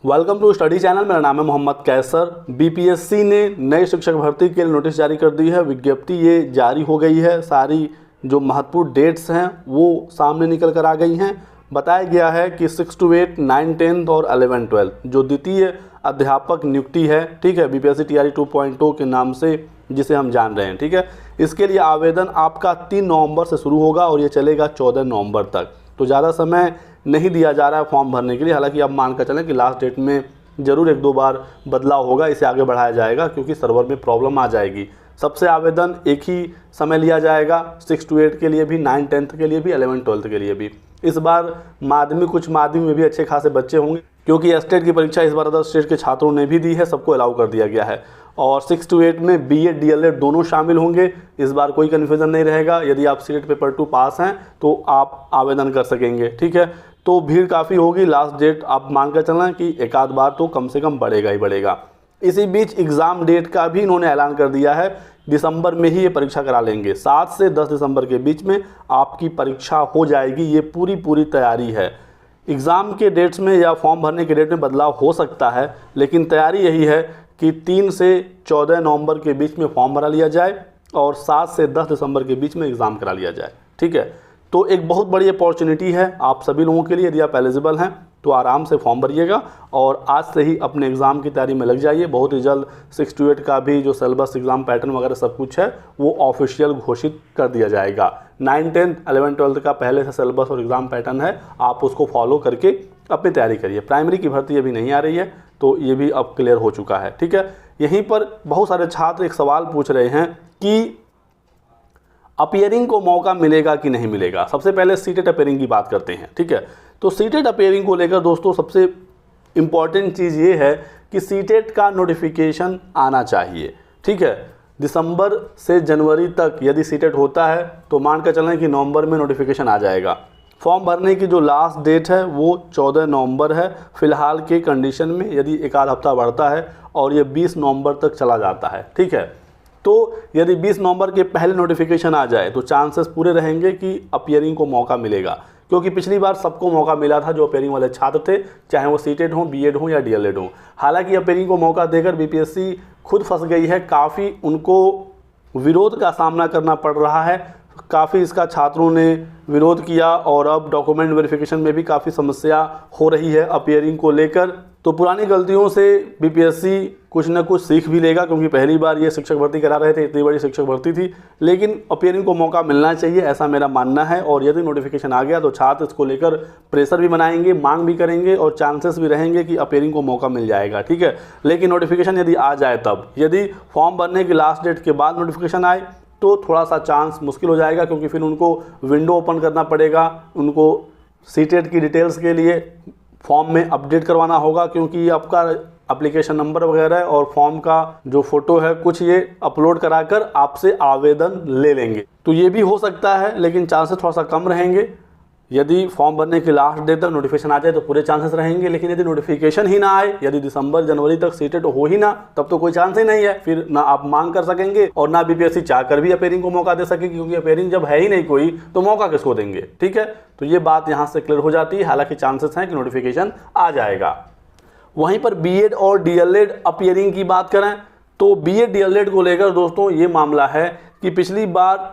Welcome to study channel. मेरा नाम है मोहम्मद कैसर। बीपीएससी ने नए शिक्षक भर्ती के लिए नोटिस जारी कर दी है। विज्ञप्ति ये जारी हो गई है। सारी जो महत्वपूर्ण डेट्स हैं वो सामने निकल कर आ गई हैं। बताया गया है कि 6 to 8, 9, 10 और 11, 12 जो द्वितीय अध्यापक नियुक्ति है, ठीक है, बीपीएससी टीआरई 2.0 के नाम से जिसे हम जान रहे हैं, ठीक है। इसके लिए आवेदन आपका 3 नवंबर से शुरू होगा और ये चलेगा 14 नवंबर तक। तो ज़्यादा समय नहीं दिया जा रहा है फॉर्म भरने के लिए। हालांकि आप मान कर चलें कि लास्ट डेट में ज़रूर 1-2 बार बदलाव होगा, इसे आगे बढ़ाया जाएगा क्योंकि सर्वर में प्रॉब्लम आ जाएगी। सबसे आवेदन एक ही समय लिया जाएगा, 6 to 8 के लिए भी, 9, 10 के लिए भी, 11, 12 के लिए भी। इस बार कुछ माध्यमिक में भी अच्छे खासे बच्चे होंगे क्योंकि स्टेट की परीक्षा इस बार अदर स्टेट के छात्रों ने भी दी है, सबको अलाउ कर दिया गया है। और 6 to 8 में बीएड डीएलएड दोनों शामिल होंगे। इस बार कोई कन्फ्यूज़न नहीं रहेगा। यदि आप सीटेट पेपर 2 पास हैं तो आप आवेदन कर सकेंगे, ठीक है। तो भीड़ काफ़ी होगी। लास्ट डेट आप मान कर चलना कि एक आध बार तो कम से कम बढ़ेगा ही बढ़ेगा। इसी बीच एग्ज़ाम डेट का भी इन्होंने ऐलान कर दिया है। दिसंबर में ही ये परीक्षा करा लेंगे। 7 से 10 दिसंबर के बीच में आपकी परीक्षा हो जाएगी। ये पूरी तैयारी है। एग्ज़ाम के डेट्स में या फॉर्म भरने के डेट में बदलाव हो सकता है, लेकिन तैयारी यही है कि 3 से 14 नवंबर के बीच में फॉर्म भरा लिया जाए और 7 से 10 दिसंबर के बीच में एग्ज़ाम करा लिया जाए, ठीक है। तो एक बहुत बड़ी अपॉर्चुनिटी है आप सभी लोगों के लिए। यदि आप एलिजिबल हैं तो आराम से फॉर्म भरिएगा और आज से ही अपने एग्ज़ाम की तैयारी में लग जाइए। बहुत ही जल्द 6 to 8 का भी जो सिलेबस, एग्ज़ाम पैटर्न वगैरह सब कुछ है वो ऑफिशियल घोषित कर दिया जाएगा। 9, 10, 11, 12 का पहले से सिलेबस और एग्ज़ाम पैटर्न है, आप उसको फॉलो करके अपनी तैयारी करिए। प्राइमरी की भर्ती अभी नहीं आ रही है तो ये भी अब क्लियर हो चुका है, ठीक है। यहीं पर बहुत सारे छात्र एक सवाल पूछ रहे हैं कि अपीयरिंग को मौका मिलेगा कि नहीं मिलेगा। सबसे पहले सीटेट अपीयरिंग की बात करते हैं, ठीक है। तो सीटेट अपीयरिंग को लेकर दोस्तों सबसे इम्पॉर्टेंट चीज़ ये है कि सीटेट का नोटिफिकेशन आना चाहिए, ठीक है। दिसंबर से जनवरी तक यदि सीटेट होता है तो मान कर चलें कि नवंबर में नोटिफिकेशन आ जाएगा। फॉर्म भरने की जो लास्ट डेट है वो 14 नवंबर है फ़िलहाल के कंडीशन में। यदि एक आध हफ्ता बढ़ता है और ये 20 नवंबर तक चला जाता है, ठीक है। तो यदि 20 नवंबर के पहले नोटिफिकेशन आ जाए तो चांसेस पूरे रहेंगे कि अपीयरिंग को मौका मिलेगा, क्योंकि पिछली बार सबको मौका मिला था जो अपीयरिंग वाले छात्र थे, चाहे वो सीटेट हो, बीएड हो या डीएलएड हो। हालांकि अपीयरिंग को मौका देकर बीपीएससी खुद फंस गई है। काफ़ी उनको विरोध का सामना करना पड़ रहा है। काफ़ी इसका छात्रों ने विरोध किया और अब डॉक्यूमेंट वेरिफिकेशन में भी काफ़ी समस्या हो रही है अपीयरिंग को लेकर। तो पुरानी गलतियों से बीपीएससी कुछ न कुछ सीख भी लेगा, क्योंकि पहली बार ये शिक्षक भर्ती करा रहे थे, इतनी बड़ी शिक्षक भर्ती थी। लेकिन अपीयरिंग को मौका मिलना चाहिए, ऐसा मेरा मानना है। और यदि नोटिफिकेशन आ गया तो छात्र इसको लेकर प्रेशर भी बनाएंगे, मांग भी करेंगे और चांसेस भी रहेंगे कि अपीयरिंग को मौका मिल जाएगा, ठीक है। लेकिन नोटिफिकेशन यदि आ जाए तब, यदि फॉर्म भरने की लास्ट डेट के बाद नोटिफिकेशन आए तो थोड़ा सा चांस मुश्किल हो जाएगा, क्योंकि फिर उनको विंडो ओपन करना पड़ेगा। उनको सीटेट की डिटेल्स के लिए फॉर्म में अपडेट करवाना होगा, क्योंकि आपका एप्लीकेशन नंबर वगैरह और फॉर्म का जो फोटो है कुछ ये अपलोड कराकर आपसे आवेदन ले लेंगे। तो ये भी हो सकता है, लेकिन चांसेस थोड़ा सा कम रहेंगे। यदि फॉर्म भरने की लास्ट डेट तक नोटिफिकेशन आ जाए तो पूरे चांसेस रहेंगे। लेकिन यदि नोटिफिकेशन ही ना आए, यदि दिसंबर जनवरी तक सीटेट हो ही ना, तब तो कोई चांस ही नहीं है। फिर ना आप मांग कर सकेंगे और ना बीपीएससी चाहकर भी अपीयरिंग को मौका दे सकेगी, क्योंकि अपीयरिंग जब है ही नहीं कोई तो मौका किसको देंगे, ठीक है। तो ये बात यहाँ से क्लियर हो जाती है। हालांकि चांसेस हैं कि नोटिफिकेशन आ जाएगा। वहीं पर बीएड और डीएलएड अपीयरिंग की बात करें तो बीएड डीएलएड को लेकर दोस्तों ये मामला है कि पिछली बार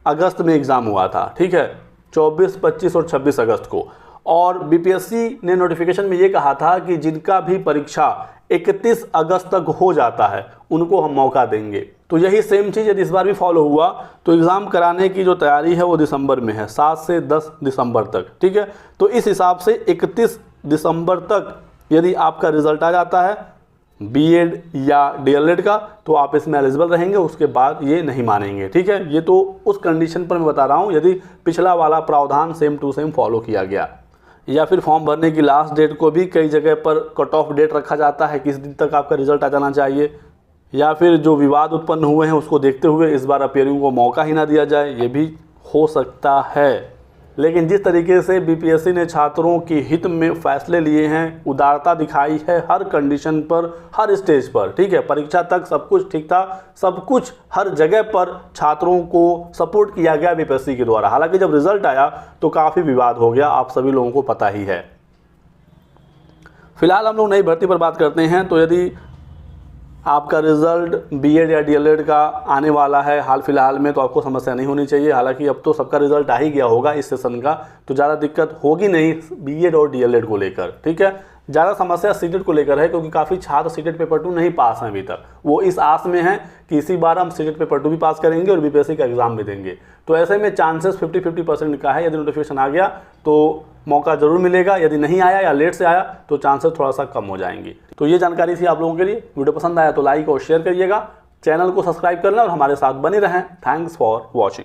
अगस्त में एग्ज़ाम हुआ था, ठीक है, 24, 25 और 26 अगस्त को। और बीपीएससी ने नोटिफिकेशन में ये कहा था कि जिनका भी परीक्षा 31 अगस्त तक हो जाता है उनको हम मौका देंगे। तो यही सेम चीज़ यदि इस बार भी फॉलो हुआ तो एग्ज़ाम कराने की जो तैयारी है वो दिसंबर में है, 7 से 10 दिसंबर तक, ठीक है। तो इस हिसाब से 31 दिसंबर तक यदि आपका रिजल्ट आ जाता है बीएड या डीएलएड का तो आप इसमें एलिजिबल रहेंगे। उसके बाद ये नहीं मानेंगे, ठीक है। ये तो उस कंडीशन पर मैं बता रहा हूँ यदि पिछला वाला प्रावधान सेम टू सेम फॉलो किया गया। या फिर फॉर्म भरने की लास्ट डेट को भी कई जगह पर कट ऑफ डेट रखा जाता है, किस दिन तक आपका रिजल्ट आ जाना चाहिए। या फिर जो विवाद उत्पन्न हुए हैं उसको देखते हुए इस बार अपीयरिंग को मौका ही ना दिया जाए, ये भी हो सकता है। लेकिन जिस तरीके से बीपीएससी ने छात्रों के हित में फैसले लिए हैं, उदारता दिखाई है हर कंडीशन पर, हर स्टेज पर, ठीक है। परीक्षा तक सब कुछ ठीक था, सब कुछ हर जगह पर छात्रों को सपोर्ट किया गया बीपीएससी के द्वारा। हालांकि जब रिजल्ट आया तो काफ़ी विवाद हो गया, आप सभी लोगों को पता ही है। फिलहाल हम लोग नई भर्ती पर बात करते हैं। तो यदि आपका रिजल्ट बीएड या डीएलएड का आने वाला है हाल फिलहाल में, तो आपको समस्या नहीं होनी चाहिए। हालांकि अब तो सबका रिजल्ट आ ही गया होगा इस सेशन का, तो ज़्यादा दिक्कत होगी नहीं बीएड और डीएलएड को लेकर, ठीक है। ज़्यादा समस्या सीटेट को लेकर है, क्योंकि काफ़ी छात्र सीटेट पेपर 2 नहीं पास हैं अभी तक। वो इस आस में हैं कि इसी बार हम सीटेट पेपर 2 भी पास करेंगे और बीपीएससी का एग्जाम भी देंगे। तो ऐसे में चांसेस 50-50% का है। यदि नोटिफिकेशन आ गया तो मौका जरूर मिलेगा, यदि नहीं आया या लेट से आया तो चांसेस थोड़ा सा कम हो जाएंगी। तो ये जानकारी थी आप लोगों के लिए। वीडियो पसंद आया तो लाइक और शेयर करिएगा, चैनल को सब्सक्राइब करना और हमारे साथ बने रहें। Thanks for watching.